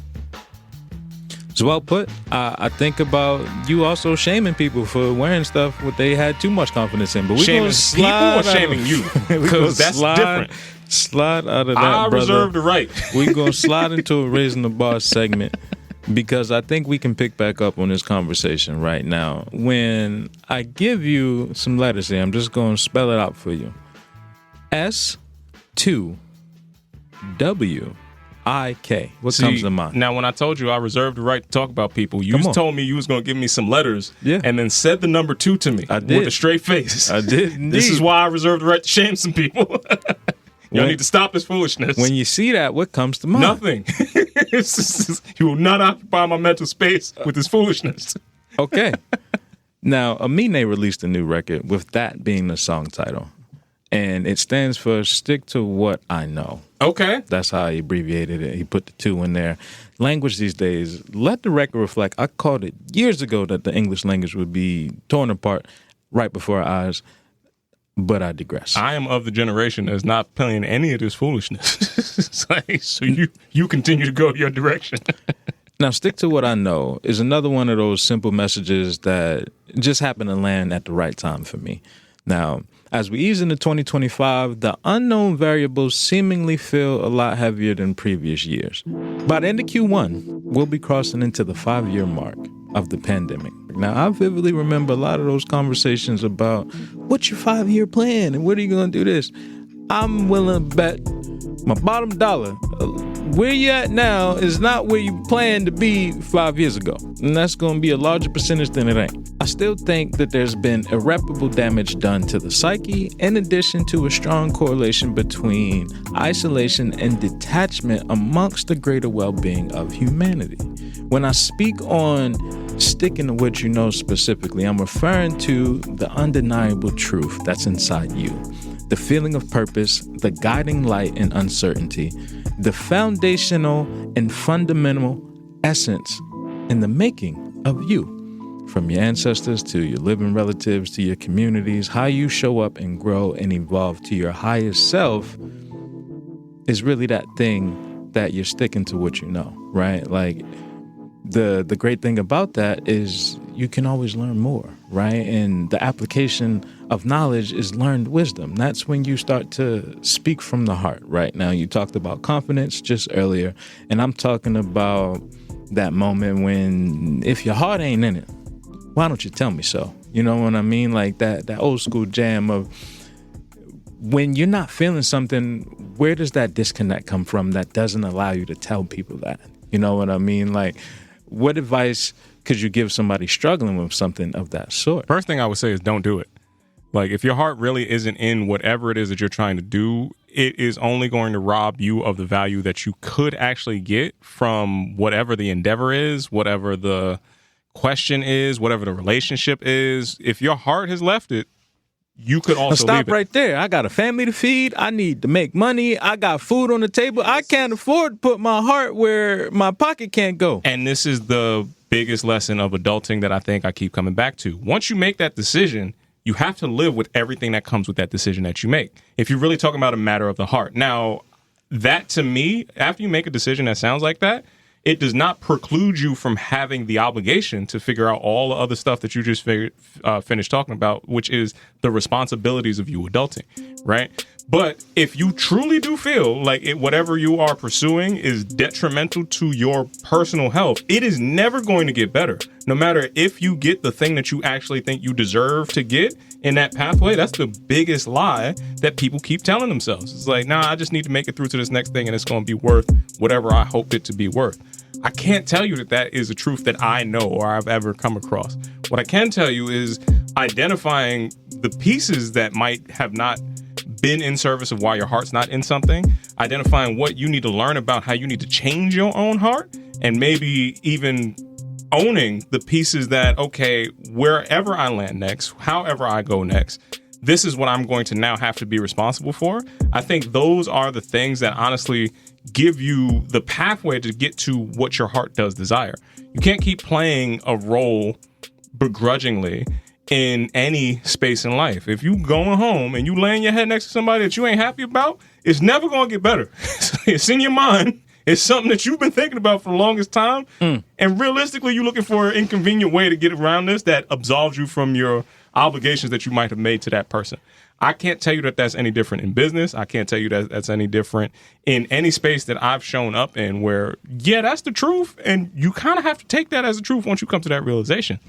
It's well put. I think about you also shaming people for wearing stuff what they had too much confidence in. But we shaming people or shaming you? Because that's different. Slide out of that, I brother. reserve the right. We're going to slide into a Raising the Bar segment because I think we can pick back up on this conversation right now. When I give you some letters here, I'm just going to spell it out for you. S2WIK. What comes to mind? Now, when I told you I reserved the right to talk about people, you told me you was going to give me some letters and then said the number 2 to me with a straight face. I did indeed. This is why I reserved the right to shame some people. Y'all need to stop this foolishness. When you see that, what comes to mind? Nothing. You will not occupy my mental space with this foolishness. Okay. Now, Amine released a new record with that being the song title. And it stands for Stick to What I Know. Okay. That's how he abbreviated it. He put the 2 in there. Language these days, let the record reflect. I called it years ago that the English language would be torn apart right before our eyes. But I digress. I am of the generation that's not playing any of this foolishness. So you continue to go your direction. Now, Stick to What I Know is another one of those simple messages that just happen to land at the right time for me. Now, as we ease into 2025, the unknown variables seemingly feel a lot heavier than previous years. By the end of Q1, we'll be crossing into the 5-year mark of the pandemic. Now, I vividly remember a lot of those conversations about what's your 5-year plan and when are you going to do this? I'm willing to bet my bottom dollar, where you're at now is not where you planned to be 5 years ago. And that's going to be a larger percentage than it ain't. I still think that there's been irreparable damage done to the psyche, in addition to a strong correlation between isolation and detachment amongst the greater well-being of humanity. When I speak on sticking to what you know specifically, I'm referring to the undeniable truth that's inside you. The feeling of purpose, the guiding light in uncertainty, the foundational and fundamental essence in the making of you. From your ancestors to your living relatives to your communities, how you show up and grow and evolve to your highest self is really that thing that you're sticking to what you know, right? Like the great thing about that is you can always learn more, right? And the application of knowledge is learned wisdom. That's when you start to speak from the heart, right? Now, you talked about confidence just earlier, and I'm talking about that moment when if your heart ain't in it, why don't you tell me so? You know what I mean? Like that old school jam of when you're not feeling something, where does that disconnect come from that doesn't allow you to tell people that? You know what I mean? Like, what advice could you give somebody struggling with something of that sort? First thing I would say is don't do it. Like, if your heart really isn't in whatever it is that you're trying to do, it is only going to rob you of the value that you could actually get from whatever the endeavor is, whatever the question is, whatever the relationship is. If your heart has left it, you could also stop leave it. Right there. I got a family to feed. I need to make money. I got food on the table. I can't afford to put my heart where my pocket can't go. And this is the biggest lesson of adulting that I think I keep coming back to. Once you make that decision, you have to live with everything that comes with that decision that you make. If you're really talking about a matter of the heart. Now, that to me, after you make a decision that sounds like that, it does not preclude you from having the obligation to figure out all the other stuff that you just finished talking about, which is the responsibilities of you adulting, right? But if you truly do feel like whatever you are pursuing is detrimental to your personal health, it is never going to get better. No matter if you get the thing that you actually think you deserve to get in that pathway, that's the biggest lie that people keep telling themselves. It's like, nah, I just need to make it through to this next thing and it's going to be worth whatever I hoped it to be worth. I can't tell you that that is a truth that I know or I've ever come across. What I can tell you is identifying the pieces that might have not been in service of why your heart's not in something, identifying what you need to learn about how you need to change your own heart, and maybe even owning the pieces that, okay, wherever I land next, however I go next, this is what I'm going to now have to be responsible for. I think those are the things that honestly give you the pathway to get to what your heart does desire. You can't keep playing a role begrudgingly in any space in life. If you going home and you laying your head next to somebody that you ain't happy about, it's never going to get better. It's in your mind. It's something that you've been thinking about for the longest time. And realistically, you're looking for an inconvenient way to get around this that absolves you from your obligations that you might have made to that person. I can't tell you that that's any different in business. I can't tell you that that's any different in any space that I've shown up in where, yeah, that's the truth. And you kind of have to take that as the truth once you come to that realization.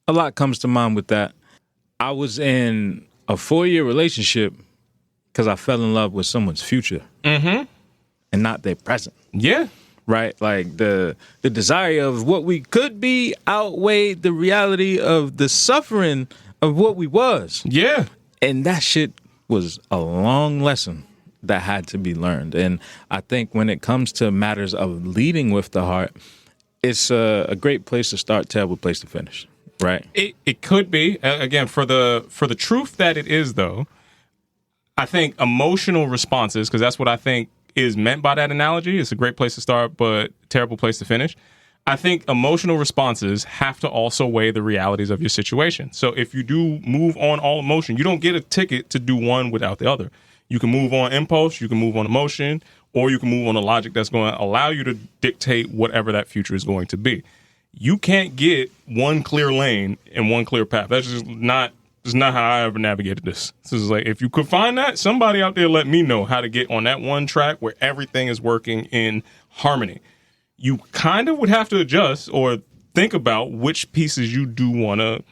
A lot comes to mind with that. I was in a 4-year relationship because I fell in love with someone's future and not their present. Yeah. Right? Like the desire of what we could be outweighed the reality of the suffering of what we was. Yeah. And that shit was a long lesson that had to be learned. And I think when it comes to matters of leading with the heart, it's a great place to start, terrible place to finish. Right. It could be. Again, for the truth that it is, though, I think emotional responses, because that's what I think is meant by that analogy. It's a great place to start, but terrible place to finish. I think emotional responses have to also weigh the realities of your situation. So if you do move on all emotion, you don't get a ticket to do one without the other. You can move on impulse, you can move on emotion, or you can move on a logic that's going to allow you to dictate whatever that future is going to be. You can't get one clear lane and one clear path. That's just not This is not how I ever navigated this. This is like, if you could find that, somebody out there let me know how to get on that one track where everything is working in harmony. You kind of would have to adjust or think about which pieces you do want to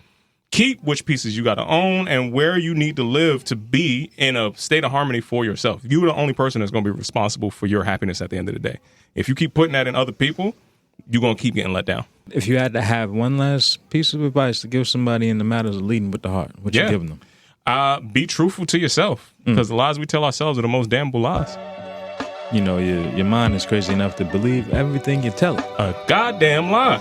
keep, which pieces you got to own, and where you need to live to be in a state of harmony for yourself. You're the only person that's going to be responsible for your happiness at the end of the day. If you keep putting that in other people, you're going to keep getting let down. If you had to have one last piece of advice to give somebody in the matters of leading with the heart, what you giving them? Be truthful to yourself, because the lies we tell ourselves are the most damnable lies. You know, your mind is crazy enough to believe everything you tell it. A goddamn lie.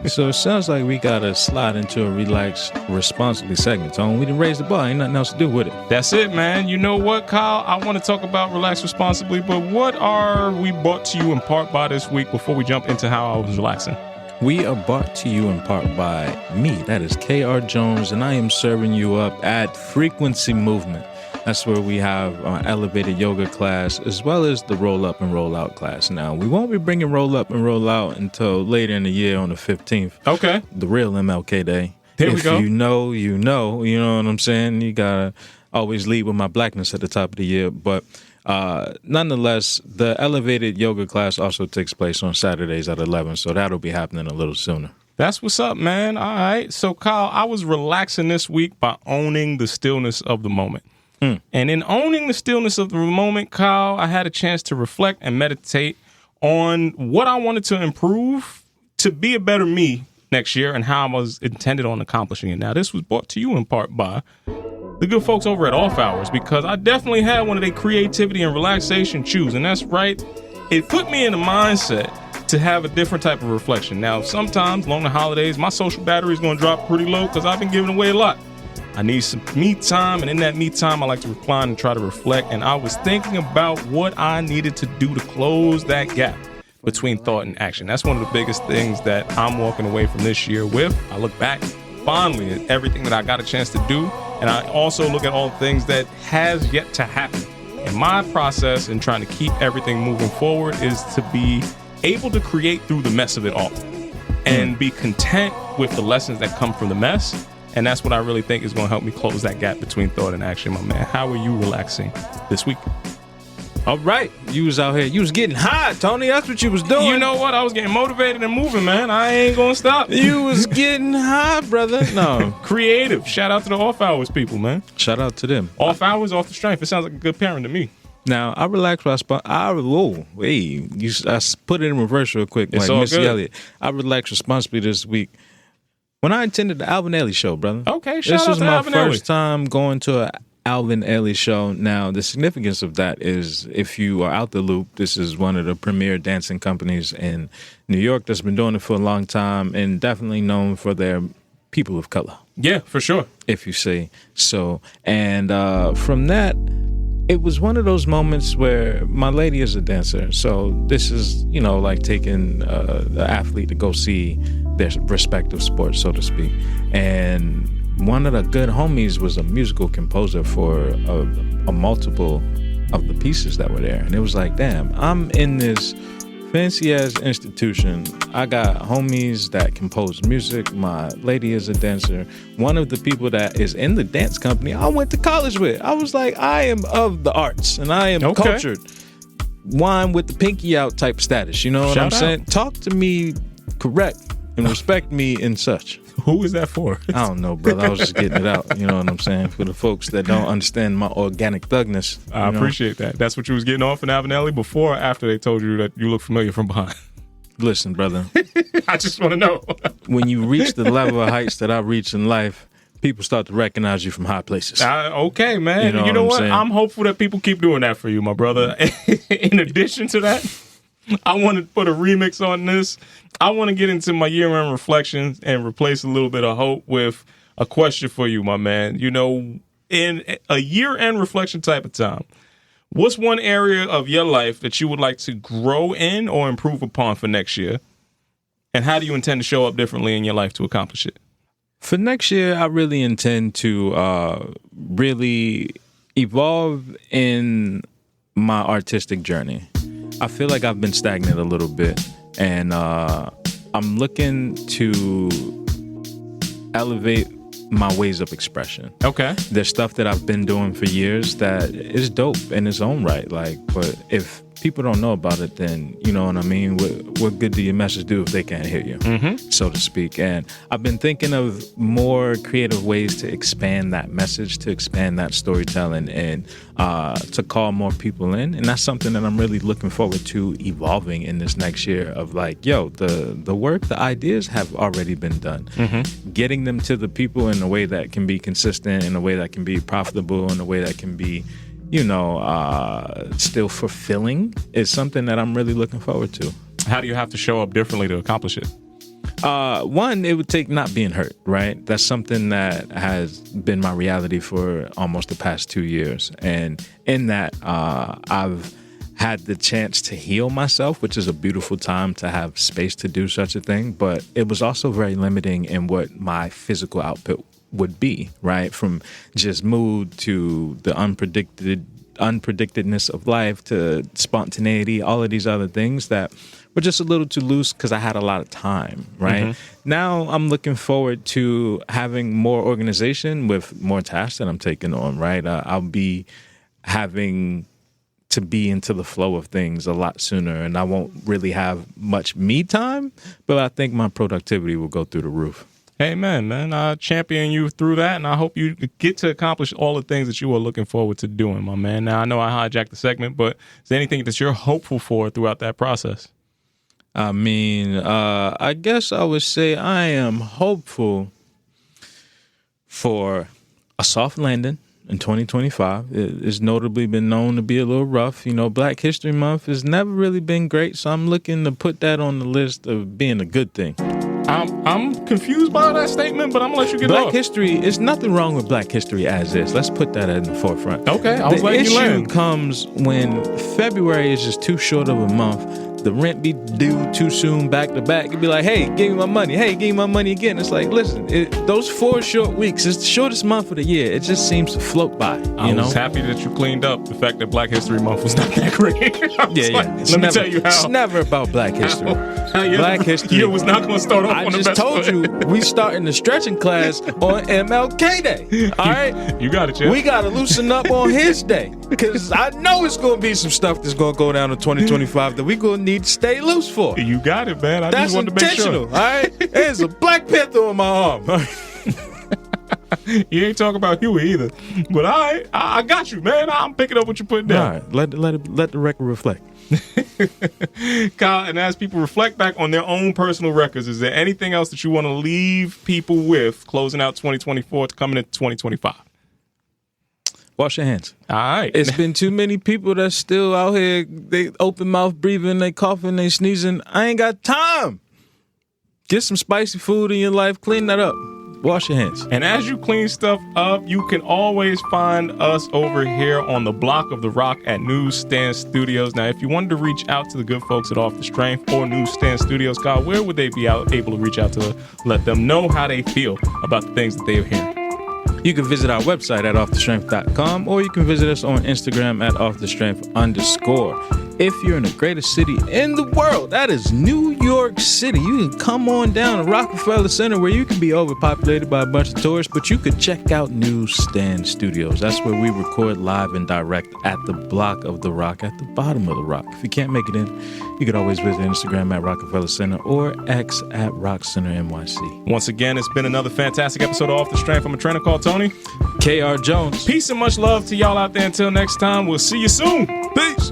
So it sounds like we got to slide into a relax responsibly segment, Tone. We done raised the bar. Ain't nothing else to do with it. That's it, man. You know what, Kyle? I want to talk about relax responsibly, but what are we brought to you in part by this week before we jump into how I was relaxing? We are brought to you in part by me. That is KR Jones, and I am serving you up at Frequency Movement. That's where we have an elevated yoga class as well as the roll up and roll out class. Now, we won't be bringing roll up and roll out until later in the year on the 15th. Okay. The real MLK Day. There we go. If you know, you know what I'm saying? You got to always lead with my blackness at the top of the year. But nonetheless, the elevated yoga class also takes place on Saturdays at 11. So that'll be happening a little sooner. That's what's up, man. All right. So, Kyle, I was relaxing this week by owning the stillness of the moment. And in owning the stillness of the moment, Kyle, I had a chance to reflect and meditate on what I wanted to improve to be a better me next year and how I was intended on accomplishing it. Now, this was brought to you in part by the good folks over at Off Hours, because I definitely had one of their creativity and relaxation chews. And that's right. It put me in a mindset to have a different type of reflection. Now, sometimes along the holidays, my social battery is going to drop pretty low because I've been giving away a lot. I need some me time, and in that me time, I like to recline and try to reflect. And I was thinking about what I needed to do to close that gap between thought and action. That's one of the biggest things that I'm walking away from this year with. I look back fondly at everything that I got a chance to do, and I also look at all the things that has yet to happen. And my process in trying to keep everything moving forward is to be able to create through the mess of it all and be content with the lessons that come from the mess. And that's what I really think is going to help me close that gap between thought and action, my man. How are you relaxing this week? All right. You was out here. You was getting high, Tony. That's what you was doing. You know what? I was getting motivated and moving, man. I ain't going to stop. You was getting high, brother. No. Creative. Shout out to the Off Hours people, man. Shout out to them. Off Hours, off the strength. It sounds like a good parent to me. Now, I relax. I put it in reverse real quick. It's like all Missy good. Elliott. I relaxed responsibly this week when I attended the Alvin Ailey show, brother. Okay, shout This out was to my Alvin first Ailey. time going to an Alvin Ailey show. Now, the significance of that is, if you are out the loop, this is one of the premier dancing companies in New York that's been doing it for a long time and definitely known for their people of color. Yeah, for sure. If you say so. And from that, it was one of those moments where my lady is a dancer. So this is, like taking the athlete to go see their respective sport, so to speak. And one of the good homies was a musical composer for a multiple of the pieces that were there. And it was like, damn, I'm in this fancy-ass institution. I got homies that compose music. My lady is a dancer. One of the people that is in the dance company I went to college with. I was like, I am of the arts, and I am cultured. Wine with the pinky out type status. You know what I'm saying? Talk to me correct and respect me and such. Who is that for? I don't know, brother. I was just getting it out. You know what I'm saying? For the folks that don't understand my organic thugness. I appreciate that. That's what you was getting off in Alvin Ailey before or after they told you that you look familiar from behind? Listen, brother. I just want to know. When you reach the level of heights that I reach in life, people start to recognize you from high places. Okay, man. You know what I'm saying? I'm hopeful that people keep doing that for you, my brother. In addition to that, I want to put a remix on this. I want to get into my year-end reflections and replace a little bit of hope with a question for you, my man. In a year-end reflection type of time, what's one area of your life that you would like to grow in or improve upon for next year? And how do you intend to show up differently in your life to accomplish it? For next year, I really intend to really evolve in my artistic journey. I feel like I've been stagnant a little bit, and I'm looking to elevate my ways of expression. Okay. There's stuff that I've been doing for years that is dope in its own right. Like, but if people don't know about it, then you know what I mean. What good do your message do if they can't hear you, so to speak? And I've been thinking of more creative ways to expand that message, to expand that storytelling, and to call more people in. And that's something that I'm really looking forward to evolving in this next year. Of like, yo, the work, the ideas have already been done. Getting them to the people in a way that can be consistent, in a way that can be profitable, in a way that can be, you know, still fulfilling is something that I'm really looking forward to. How do you have to show up differently to accomplish it? One, it would take not being hurt, right? That's something that has been my reality for almost the past 2 years. And in that, I've had the chance to heal myself, which is a beautiful time to have space to do such a thing. But it was also very limiting in what my physical output would be, right? From just mood to the unpredictedness of life to spontaneity, all of these other things that were just a little too loose because I had a lot of time, right? Now I'm looking forward to having more organization with more tasks that I'm taking on, right? I'll be having to be into the flow of things a lot sooner, and I won't really have much me time, but I think my productivity will go through the roof. Amen, man. I champion you through that, and I hope you get to accomplish all the things that you are looking forward to doing, my man. Now, I know I hijacked the segment, but is there anything that you're hopeful for throughout that process? I mean, I guess I would say I am hopeful for a soft landing in 2025. It's notably been known to be a little rough. You know, Black History Month has never really been great, so I'm looking to put that on the list of being a good thing. I'm confused by that statement, but I'm gonna let you get Black off. history, there's nothing wrong with Black history as is. Let's put that in the forefront. Okay, I was letting you The issue learn. comes when February is just too short of a month. The rent be due too soon, back to back. It'd be like, hey, give me my money. Hey, give me my money again. It's like, listen, those 4 short weeks, it's the shortest month of the year. It just seems to float by, I was happy that you cleaned up the fact that Black History Month was not that great. Let me tell you how. It's never about Black history. Black history. Year was not going to start off I on the just best told foot. you, we starting the stretching class on MLK Day. All right? You got it, Chip. We got to loosen up on his day. Because I know it's going to be some stuff that's going to go down in 2025 that we going to need to stay loose for. You got it, man. I That's just wanted to make intentional, sure. all right? There's a Black Panther on my arm. You ain't talking about Huey either. But I got you, man. I'm picking up what you're putting down. All right, let the record reflect. Kyle, and as people reflect back on their own personal records, is there anything else that you want to leave people with closing out 2024 to coming into 2025? Wash your hands. All right. It's been too many people that's still out here. They open mouth breathing, they coughing, they sneezing. I ain't got time. Get some spicy food in your life. Clean that up. Wash your hands. And as you clean stuff up, you can always find us over here on the block of the rock at Newsstand Studios. Now, if you wanted to reach out to the good folks at Off the Strength or Newsstand Studios, Kyle, where would they be able to reach out to let them know how they feel about the things that they're hearing? You can visit our website at offthestrength.com, or you can visit us on Instagram at offthestrength_. If you're in the greatest city in the world, that is New York City. You can come on down to Rockefeller Center, where you can be overpopulated by a bunch of tourists, but you could check out Newsstand Studios. That's where we record live and direct at the block of the rock, at the bottom of the rock. If you can't make it in, you could always visit Instagram at Rockefeller Center or X at Rock Center NYC. Once again, it's been another fantastic episode of Off the Strength. I'm a trainer called Tony. KR Jones. Peace and much love to y'all out there. Until next time, we'll see you soon. Peace.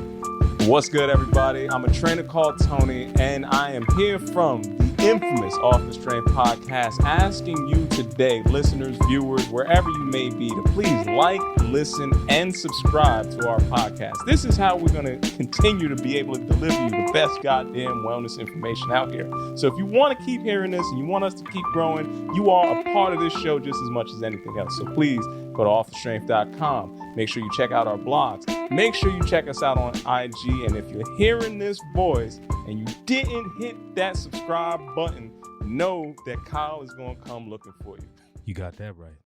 What's good, everybody? I'm a trainer called Tony, and I am here from the infamous Off the Strength podcast, asking you today, listeners, viewers, wherever you may be, to please like, listen, and subscribe to our podcast. This is how we're going to continue to be able to deliver you the best goddamn wellness information out here. So if you want to keep hearing this and you want us to keep growing, you are a part of this show just as much as anything else. So please go to offthestrength.com. Make sure you check out our blogs. Make sure you check us out on IG. And if you're hearing this voice and you didn't hit that subscribe button, know that Kyle is going to come looking for you. You got that right.